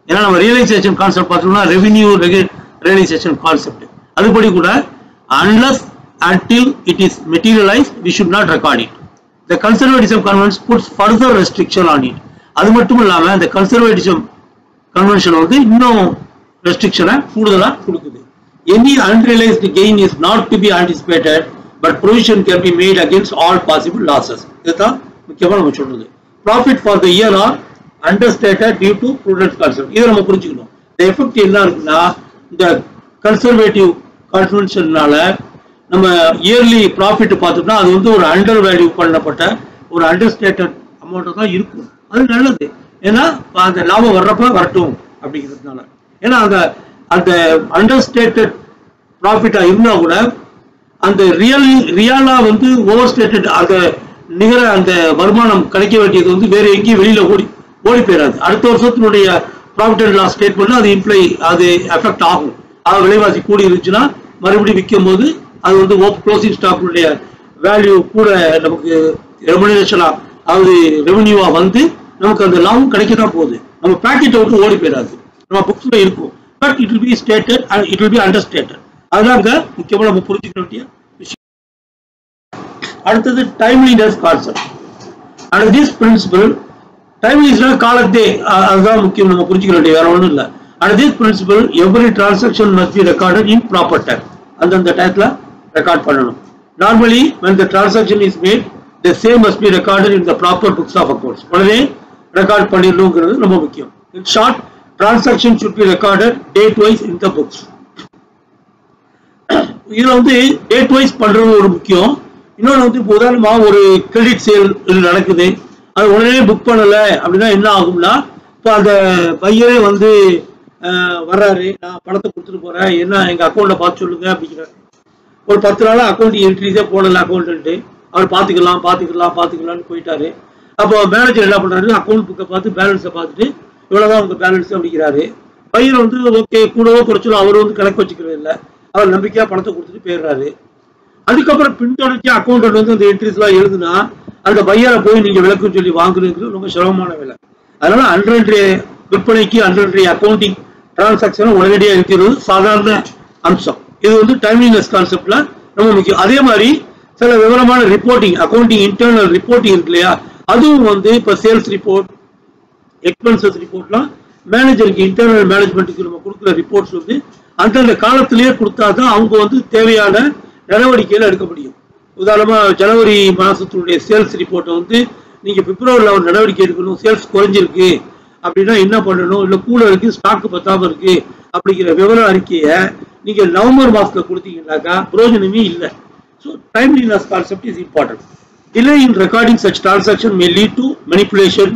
ஏன்னா நம்ம ரியலைசேஷன் கான்செப்ட் பார்த்தோம்னா ரெவென்யூ ரியலைசேஷன் கான்செப்ட், அதுபடி கூட unless until it is materialized we should not record it. The conservatism convention puts further restriction on it. அது மட்டும் இல்லாம இந்த conservatism convention வந்து இன்னும் ரெஸ்ட்ரிக்ஷனை கூடுதலா கொடுக்குது. Any unrealized gain is not to be anticipated but provision can be made against all possible losses. இதுதான் முக்கியமா நம்ம சொல்றது. Profit for the year are understated due to prudent conservation. இதை நம்ம புரிஞ்சுக்கணும். The effect என்ன இருக்குன்னா இந்த கன்சர்வேட்டிவ் கன்வென்ஷன்னால நம்ம இயர்லி ப்ராஃபிட் பார்த்தோம்னா அது வந்து ஒரு அண்டர் வேல்யூ பண்ணப்பட்ட ஒரு அண்டர்ஸ்டேட்டட் அமௌண்ட் தான் இருக்கும். அது நல்லது. ஏன்னா அந்த லாபம் வர்றப்ப வரட்டும் அப்படிங்கிறதுனால. ஏன்னா அந்த அண்டர்ஸ்டேட்டட் ப்ராஃபிட்டா இருந்தா கூட அந்த ரியலா வந்து ஓவர் ஸ்டேட்டட் அந்த நிகர அந்த வருமானம் கிடைக்க வேண்டியது வந்து வேற எங்கேயும் வெளியில ஓடி போயிடாது. அடுத்த வருஷத்தினுடைய ப்ராஃபிட் அண்ட் லாஸ் ஸ்டேட்மெண்ட் அது அது எஃபெக்ட் ஆகும். அது விலைவாசி கூடி இருந்துச்சுன்னா மறுபடியும் விற்கும் போது அது வந்து க்ளோசிங் ஸ்டாக்குடைய வேல்யூ கூட நமக்கு ரெமுனரேஷனா அது ரெவன்யூவா வந்து நமக்கு அந்த லாபம் கிடைக்க தான் போகுது. நம்ம பேக்கெட்டை விட்டு ஓடி போயிடாது. நம்ம புக்ஸ்ல இருக்கும். But it will be stated and it will be understated. அதுதான் முக்கியமா நம்ம புரிஞ்சுக்க வேண்டிய விஷயம். அடுத்தது timeliness concept. And this principle timeliness காலத்தே அதுதான் முக்கியம் நம்ம புரிஞ்சுக்க வேண்டிய வேற ஒன்றும் இல்லை. And this principle every transaction must be recorded in proper time. அந்தந்த டயத்துல ரெக்கார்ட் பண்ணணும். Normally when the transaction is made the same must be recorded in the proper books of accounts. உடனே ரெக்கார்ட் பண்ணிடணுங்கிறது ரொம்ப முக்கியம். In short, transaction should be recorded date wise in the books. இதுல வந்து date wise பண்றது ஒரு முக்கியம். இன்னொன்று வந்து உதாரணமா ஒரு கிரெடிட் சேல் நடக்குது, அது உடனே புக் பண்ணல அப்படின்னா என்ன ஆகும்னா, இப்போ அந்த பையரே வந்து வர்றாரு, நான் பணத்தை கொடுத்துட்டு போறேன், என்ன எங்க அக்கௌண்ட்ல பார்த்து சொல்லுங்க அப்படிங்கிறாரு. ஒரு 10 நாளா அக்கௌண்ட் என்ட்ரிஸே போடல அக்கௌண்ட், அவர் பாத்துக்கலாம்னு போயிட்டாரு. அப்போ மேனேஜர் என்ன பண்றாரு, அக்கௌண்ட் புக்கை பார்த்து பேலன்ஸை பார்த்துட்டு இவ்வளவுதான் உங்க பேலன்ஸ் அப்படிங்கிறாரு. பையன் வந்து ஓகே கூடவோ குறைச்சலோ அவர் வந்து கணக்கு வச்சுக்கிறது இல்லை, அவர் நம்பிக்கையா பணத்தை கொடுத்துட்டு போயிடுறாரு. அதுக்கப்புறம் பின்தொடர்ச்சி அக்கௌண்ட் வந்து அந்த என்ட்ரிஸ் எல்லாம் எழுதுனா அந்த பையரை போய் நீங்க விளக்கம் சொல்லி வாங்குறது ரொம்ப சிரமமான வேலை. அதனால அன்றன்றைய விற்பனைக்கு அன்றன்றைய அக்கௌண்டிங் டிரான்சாக்சனை உடனடியாக இருக்கிறது சாதாரண அம்சம். இது வந்து டைம்லினஸ் கான்செப்ட்ல ரொம்ப முக்கியம். அதே மாதிரி சில விவரமான ரிப்போர்ட்டிங், அக்கௌண்டிங் இன்டர்னல் ரிப்போர்ட்டிங் இருக்கு இல்லையா, அதுவும் வந்து இப்ப சேல்ஸ் ரிப்போர்ட், எக்ஸ்பென்சஸ் ரிப்போர்ட்லாம் மேனேஜருக்கு இன்டர்னல் மேனேஜ்மெண்ட்டுக்கு நம்ம கொடுக்குற ரிப்போர்ட்ஸ் வந்து அந்தந்த காலத்திலேயே கொடுத்தாதான் அவங்க வந்து தேவையான நடவடிக்கைகள் எடுக்க முடியும். உதாரணமா ஜனவரி மாசத்துடைய சேல்ஸ் ரிப்போர்ட்டை வந்து நீங்க பிப்ரவரியில் ஒரு நடவடிக்கை எடுக்கணும், சேல்ஸ் குறைஞ்சிருக்கு அப்படின்னா என்ன பண்ணணும், இல்லை கூட இருக்கு ஸ்டாக் பத்தாம இருக்கு அப்படிங்கிற விவர அறிக்கையை நீங்க நவம்பர் மாசத்துல கொடுத்தீங்கன்னாக்கா பிரயோஜனமே இல்லை. So timeliness concept is important. Delay in recording such transaction may lead to manipulation,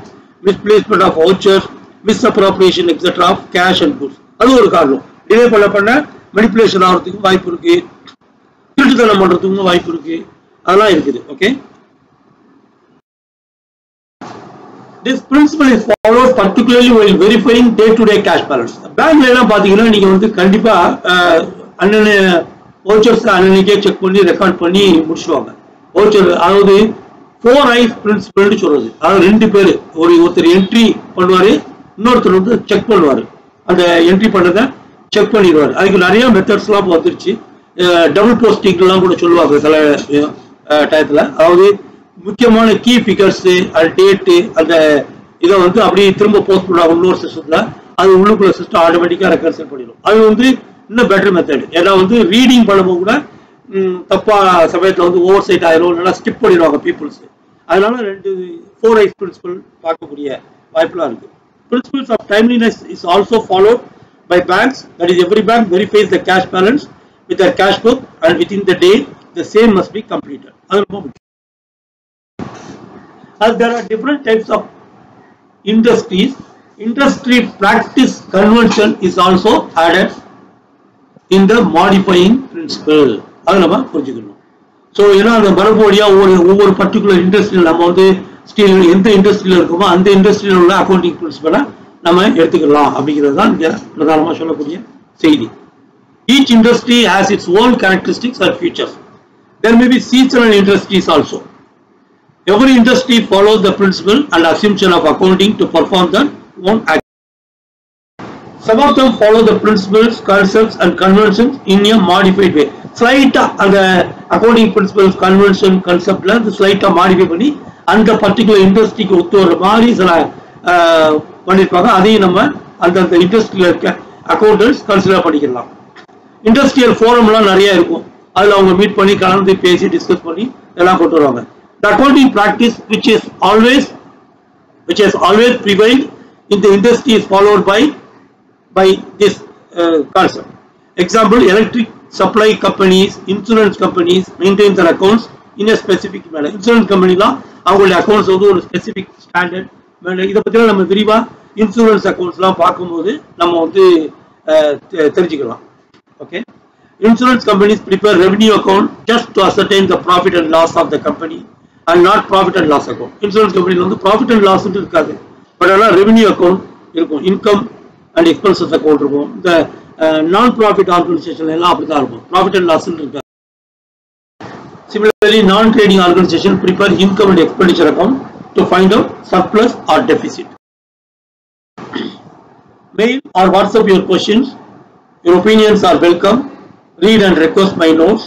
misplacement of vouchers, misappropriation, etc. of cash and goods. அது ஒரு காரணம். டிலே பண்ண manipulation ஆகிறதுக்கு வாய்ப்பு இருக்கு, திருட்டுத்தனம் பண்றதுக்கும் வாய்ப்பு இருக்கு, அதெல்லாம் இருக்குது. Okay, this principle is followed particularly while verifying day-to-day cash balance. பேங்க்ல எல்லாம் பாத்தீங்கன்னா நீங்க வந்து கண்டிப்பா அன்னன்னைய வவுச்சர்ஸ் அன்னன்னைக்கே செக் பண்ணி ரெக்கார்ட் பண்ணி முடிச்சுடுவாங்க. வவுச்சர் அதாவது 4 eyes பிரின்சிபல்னு சொல்றது. அதாவது 2 பேர், ஒருத்தர் என்ட்ரி பண்ணுவாரு, இன்னொருத்தர் வந்து செக் பண்ணுவாரு, அந்த என்ட்ரி பண்ணதை செக் பண்ணிடுவாரு. அதுக்கு நிறைய மெத்தட்ஸ் எல்லாம் வந்துருச்சு. டபுள் போஸ்டிங் எல்லாம் கூட சொல்லுவாங்க சில டயத்துல. அதாவது முக்கியமான கீ ஃபிகர்ஸ் டேட்டு அந்த இதை வந்து அப்படியே திரும்ப போஸ்ட் பண்ணுவாங்க இன்னொரு சிஸ்டத்துல. அது உள்ளுக்குள்ள சிஸ்டம் ஆட்டோமேட்டிக்கா ரெக்கன்சல் பண்ணிடும். அது வந்து இன்னும் பெட்டர் மெத்தட். ஏன்னா வந்து ரீடிங் பண்ணும்போது கூட தப்பா சமயத்துல வந்து ஓவர் சைட் ஆயிரும், நல்லா ஸ்கிப் பண்ணிடுவாங்க பீப்புள்ஸ். அதனால 4 eyes பிரின்சிபல் பார்க்கக்கூடிய வாய்ப்புலாம் இருக்கு. Principles of timeliness is also followed by banks. That is, every bank verifies the cash balance with their cash book and within the day the same must be completed. As there are different types of industries, industry practice convention is also added in the modifying principle. அது நம்ம புரிஞ்சுக்கணும். So ஏன்னா அந்த மரபுவழியா ஒவ்வொரு particular இண்டஸ்ட்ரியில் நம்ம வந்து steel எந்த இண்டஸ்ட்ரியில் இருக்குமோ அந்த இண்டஸ்ட்ரியில் உள்ள அக்கௌண்டிங் பிரின்சிபலை நம்ம எடுத்துக்கலாம் அப்படிங்கிறது தான் இங்கே பிரதானமாக சொல்லக்கூடிய செய்தி. Each industry has its own characteristics and features. There may be seasonal industries also. Every industry follows the principle and assumption of accounting to perform their own act. Some of them follow the principles, concepts and conventions in a modified way. Slight அந்த accounting principles, convention, conceptல அந்த slight modify பண்ணி அந்த particular இண்டஸ்ட்ரிக்கு ஒத்து வர மாதிரி சில பண்ணிருப்பாங்க. அதையும் நம்ம அந்த இண்டஸ்ட்ரியில இருக்க அக்கௌண்டன்ட்ஸ் கன்சிடர் பண்ணிக்கலாம். இண்டஸ்ட்ரியல் ஃபோரம்லாம் நிறைய இருக்கும். அதில் அவங்க மீட் பண்ணி கலந்து பேசி டிஸ்கஸ் பண்ணி எல்லாம் கொண்டு வருவாங்க. The accounting practice which has always prevailed in the industry is followed by this concept. Example, electric supply companies, insurance companies maintain their accounts in a specific manner. Insurance company la avங்களுடைய accounts வந்து ஒரு specific standard manner. இத பத்தி நம்ம விரிவா insurance accounts la பாக்கும்போது நம்ம வந்து தெரிஞ்சிக்கலாம். Okay. Insurance companies prepare revenue account just to ascertain the profit and loss of the company and not profit and loss account. Insurance company வந்து profit and loss ன்னு இருக்காது, பட் ஆனா revenue account இருக்கும், income and expenses account இருக்கும். இந்த நான் profit organisation எல்லாம் அப்படிதான் இருக்கும், ப்ராஃபிட் அண்ட் லாஸ் இருக்காது. Similarly, non-trading organization prepare income and expenditure account to find out surplus or deficit. Mail or WhatsApp your questions. Your opinions are welcome. Read and request my notes.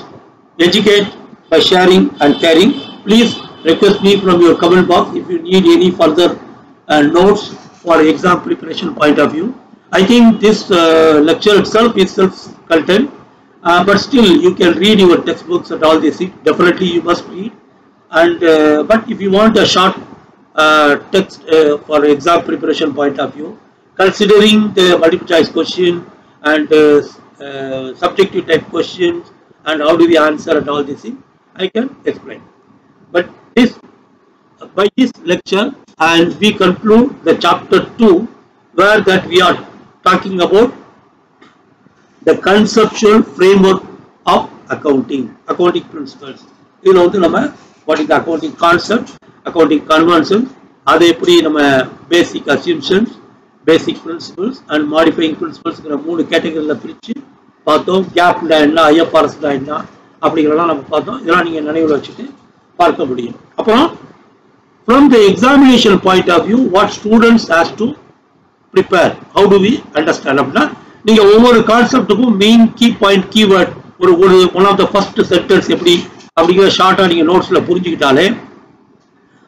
Educate by sharing and caring. Please request me from your comment box if you need any further notes for exam preparation point of view. I think this lecture itself is self-contained, but still you can read your textbooks and all this. Definitely you must read. And but if you want a short text for exam preparation point of view, considering the multiple choice question and subjective type questions and how do we answer and all this thing, I can explain. But by this lecture, and we conclude the chapter 2, where that we are talking about the conceptual framework of accounting principles. You know, what is the accounting concept, accounting conventions, are they basic assumptions, basic principles and modifying principles. மூணு கேட்டகரியில பிரிச்சு பார்த்தோம். கேப்ல என்ன, ஐஎஃப்ஆர்எஸ்ல என்ன அப்படிங்கறதெல்லாம் நம்ம பார்த்தோம். இதெல்லாம் நீங்க நினைவுல வச்சுட்டு பார்க்க முடியும். அப்புறம் from the examination point of view, what students has to prepare, how do we understand அப்படின்னா, நீங்க ஒவ்வொரு கான்செப்ட்டுக்கும் மெயின் கீ பாயிண்ட் கீவேர்ட் ஒரு one of the first sentence எப்படி அப்படிங்கிற ஷார்ட்டா நீங்க நோட்ஸ்ல புரிஞ்சுக்கிட்டாலே,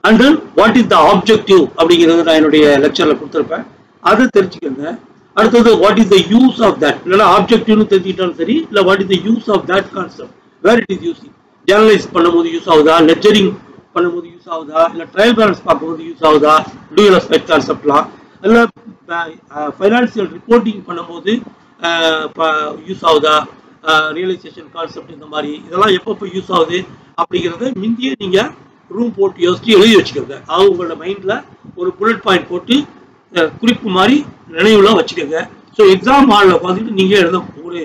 and then what is the objective அப்படிங்கிறது நான் என்னுடைய லெக்சர்ல கொடுத்துருப்பேன், அதை தெரிஞ்சுக்கோங்க. அடுத்தது what is the use of that, இல்லைன்னா ஆப்ஜெக்டிவ்னு தெரிஞ்சுக்கிட்டாலும் சரி, இல்லை what is the use of that concept, where it is using, journalise பண்ணும்போது யூஸ் ஆகுதா, லெட்ஜரிங் பண்ணும்போது யூஸ் ஆகுதா, இல்லை ட்ரையல் பேலன்ஸ் பார்க்கும்போது யூஸ் ஆகுதா, டூயல் எஸ்பெக்ட் கான்செப்ட்லாம், இல்லை ஃபைனான்சியல் ரிப்போர்ட்டிங் பண்ணும்போது யூஸ் ஆகுதா, ரியலைசேஷன் கான்செப்ட், இந்த மாதிரி இதெல்லாம் எப்பப்போ யூஸ் ஆகுது அப்படிங்கிறத முந்தியே நீங்கள் ரூம் போட்டு யோசிச்சு எழுதி வச்சுக்கோங்க. அது உங்களோட மைண்டில் ஒரு புல்லட் பாயிண்ட் போட்டு குறிப்பு மாதிரி நினைவுலாம் வச்சுக்கோங்க. ஸோ எக்ஸாம் ஹாலில் பார்த்துட்டு நீங்கள் எழுத ஒரு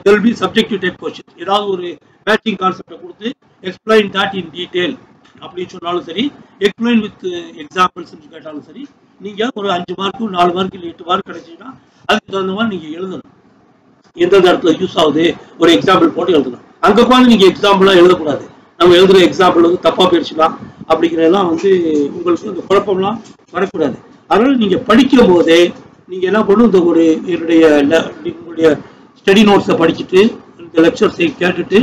தெல் பி சப்ஜெக்டிவ் டைப் கொஸ்டின், ஏதாவது ஒரு மேட்சிங் கான்செப்டை கொடுத்து எக்ஸ்பிளைன் தட் இன் டீட்டெயில் அப்படின்னு சொன்னாலும் சரி, எக்ஸ்பிளைன் வித் எக்ஸாம்பிள்ஸ் கேட்டாலும் சரி, நீங்கள் ஒரு 5 மார்க்கு 4 மார்க்கு இல்லை 8 மார்க் கிடைச்சின்னா அதுக்கு தகுந்த மாதிரி நீங்கள் எழுதணும். எந்தெந்த இடத்துல யூஸ் ஆகுது ஒரு எக்ஸாம்பிள் போட்டு எழுதணும். அங்கே உட்காந்து நீங்கள் எக்ஸாம்பிளாக எழுதக்கூடாது. நம்ம எழுதுகிற எக்ஸாம்பிள் வந்து தப்பாக போயிடுச்சுலாம் அப்படிங்கிறதெல்லாம் வந்து உங்களுக்கு அந்த குழப்பம்லாம் வரக்கூடாது. அதனால் நீங்கள் படிக்கும் போதே நீங்கள் என்ன பண்ணணும், இந்த ஒரு உங்களுடைய ஸ்டடி நோட்ஸை படிச்சுட்டு இந்த லெக்சர்ஸை கேட்டுட்டு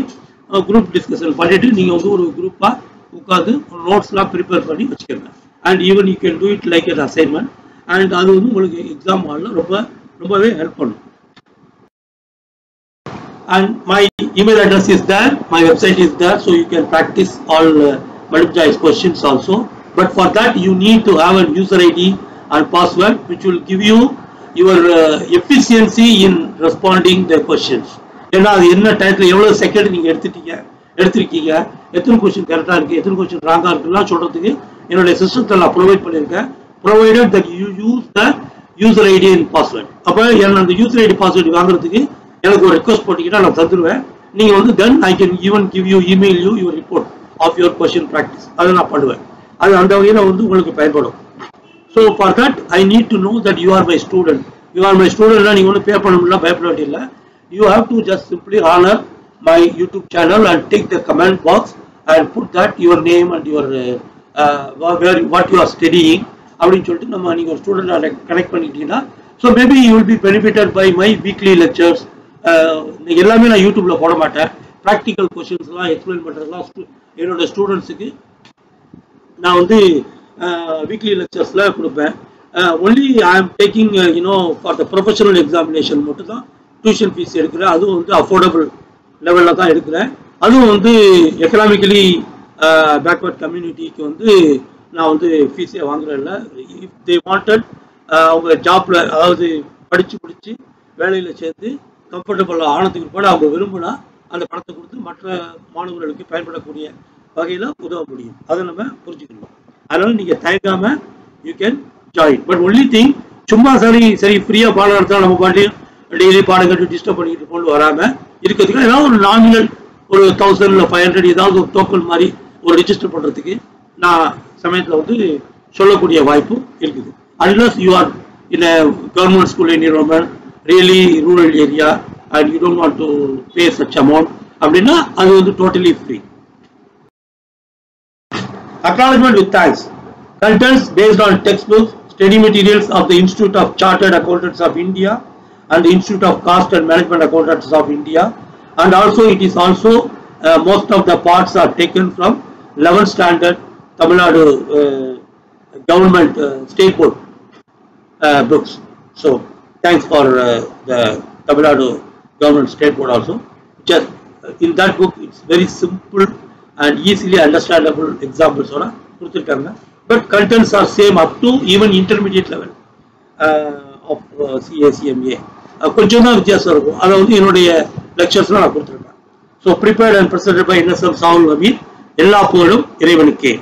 குரூப் டிஸ்கஷன் பண்ணிட்டு நீங்கள் வந்து ஒரு குரூப்பாக உட்காந்து நோட்ஸ்லாம் ப்ரிப்பேர் பண்ணி வச்சுக்கோங்க. And even you can do it like N assignment. And அது வந்து உங்களுக்கு எக்ஸாம் ஹாலில் ரொம்பவே ஹெல்ப் பண்ணும். And my email address is there, my website is there, so you can practice all multiple choice questions also. But for that you need to have a user ID and password which will give you your efficiency in responding the questions. ஏன்னா அது என்ன டைத்தில் எவ்வளோ second நீங்கள் எடுத்திருக்கீங்க, எத்தனை question கரெக்டாக இருக்குது, எத்தனை கொஸ்டின் ராங்காக இருக்குலாம் சொல்கிறதுக்கு என்னுடைய சிஸ்டத்தில் நான் ப்ரொவைட் பண்ணியிருக்கேன். Provided that you use the user ID and password. அப்போ அந்த யூசர் ஐடி பாஸ்வேர்டு வாங்குறதுக்கு எனக்கு ஒரு ரிக்வஸ்ட் போட்டிங்கன்னா நான் தந்துடுவேன். நீங்கள் வந்து then I can even give you email you your report of your question practice, அதை நான் பண்ணுவேன். அது அந்த வகையில் வந்து உங்களுக்கு பயன்படும். So for that I need to know that you are my student. You are my ஸ்டூடெண்ட்னா நீங்கள் ஒன்றும் பே பண்ணணும்னா பயப்பட வேண்டியதில்லை. You have to just simply honour my YouTube channel and take the comment box and put that your name and your what you are studying அப்படின்னு சொல்லிட்டு நம்ம நீங்கள் ஒரு ஸ்டூடெண்ட் கனெக்ட் பண்ணிட்டீங்கன்னா, so maybe you will be benefitted by my weekly lectures. எல்லாமே நான் யூடியூப்ல போட மாட்டேன். ப்ராக்டிக்கல் கொஸ்டின்ஸ்லாம் எக்ஸ்பிளைன் பண்ணுறதுலாம் என்னோட ஸ்டூடெண்ட்ஸுக்கு நான் வந்து வீக்லி லெக்சர்ஸில் கொடுப்பேன். ஒன்லி ஐ ஆம் taking for the professional examination மட்டும் தான் டியூஷன் ஃபீஸ் எடுக்கிறேன். அதுவும் வந்து அஃபோர்டபுள் லெவலில் தான் எடுக்கிறேன். அதுவும் வந்து எக்கனாமிக்கலி பேக்வர்ட் கம்யூனிட்டிக்கு வந்து நான் வந்து ஃபீஸே வாங்குறதில்ல. இஃப் தே வாண்டட் அவங்க ஜாப்ல அதாவது படித்து முடித்து வேலையில் சேர்ந்து கம்ஃபர்டபுள் ஆனதுக்கு கூட அவங்க விரும்பினா அந்த பணத்தை கொடுத்து மற்ற மாணவர்களுக்கு பயன்படக்கூடிய வகையில் உதவ முடியும். அதை நம்ம புரிஞ்சுக்கணும். அதனால நீங்கள் தயங்காமல் you can join. But only thing சும்மா சரி ஃப்ரீயாக பாடம் நடத்தால் நம்ம பாட்டு டெய்லி பாடம் கட்டி டிஸ்டர்ப் பண்ணிட்டு கொண்டு வராமல் இருக்கிறதுக்கு ஏதாவது ஒரு நாமினல் ஒரு 1000 இல்லை 500 ஏதாவது ஒரு டோக்கன் மாதிரி ஒரு ரிஜிஸ்டர் பண்ணுறதுக்கு நான் சமயத்தில் வந்து சொல்லக்கூடிய வாய்ப்பு இருக்குது. Unless you are in a government school environment, really rural area, and you don't want to pay such amount, அப்படின்னா அது வந்து totally free. Acknowledgement with thanks. Contents based on textbooks, study materials of the Institute of Chartered Accountants of India and the Institute of Cost and Management Accountants of India, and also it is also most of the parts are taken from 11th standard Tamil Nadu government state board books. So thanks for the Tamil Nadu government state board also. Just in that book it's very simple and easily understandable examples oda kuduthirukanga, but contents are same up to even intermediate level of CACMA. கொஞ்சம் தான் வித்தியாசம் இருக்கும். அதை வந்து என்னுடைய லெக்சர்ஸ்லாம் நான் கொடுத்துருக்கேன். So prepared and presented by NSM Saul Nabeer. எல்லா புகழும் இறைவனுக்கே.